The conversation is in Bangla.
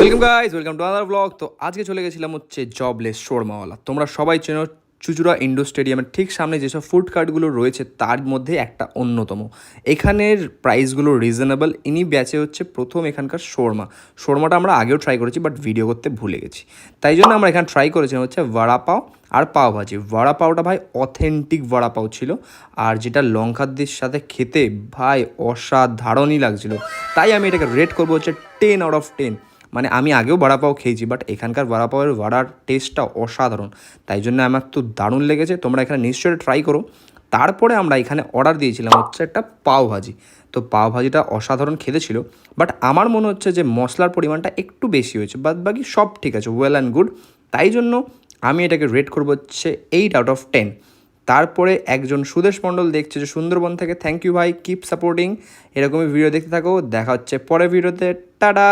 Welcome guys, welcome to another blog. তো আজকে চলে গেছিলাম হচ্ছে জবলেস শোরমাওয়ালা। তোমরা সবাই চেনো চুচুড়া ইন্ডোর স্টেডিয়ামের ঠিক সামনে যেসব ফুড কার্টগুলো রয়েছে তার মধ্যে একটা অন্যতম। এখানের প্রাইসগুলো রিজনেবল। ইনি ব্যাচে হচ্ছে প্রথম এখানকার শোরমাটা আমরা আগেও ট্রাই করেছি, বাট ভিডিও করতে ভুলে গেছি। তাই জন্য আমরা এখানে ট্রাই করেছিলাম হচ্ছে বড়া পাও আর পাও ভাজি। বড়া পাওটা ভাই অথেন্টিক বড়া পাও ছিল, আর যেটা লঙ্কাদের সাথে খেতে ভাই অসাধারণই লাগছিল। তাই আমি এটাকে রেট করবো হচ্ছে 10/10। মানে আমি আগেও বড়া পাও খেয়েছি, বাট এখানকার বড়া পাওয়ের বড়ার টেস্টটা অসাধারণ। তাই জন্য আমার তো দারুণ লেগেছে। তোমরা এখানে নিশ্চয়ই ট্রাই করো। তারপরে আমরা এখানে অর্ডার দিয়েছিলাম হচ্ছে একটা পাও ভাজি। তো পাও ভাজিটা অসাধারণ খেতে ছিল, বাট আমার মনে হচ্ছে যে মশলার পরিমাণটা একটু বেশি হয়েছে। বাদ বাকি সব ঠিক আছে, ওয়েল অ্যান্ড গুড। তাই জন্য আমি এটাকে রেট করবো হচ্ছে 8/10। তারপরে একজন সুদেশ মণ্ডল দেখছে যে সুন্দরবন থেকে, থ্যাংক ইউ ভাই, কিপ সাপোর্টিং। এরকমই ভিডিও দেখতে থাকো। দেখা হচ্ছে পরের ভিডিওতে। টাটা।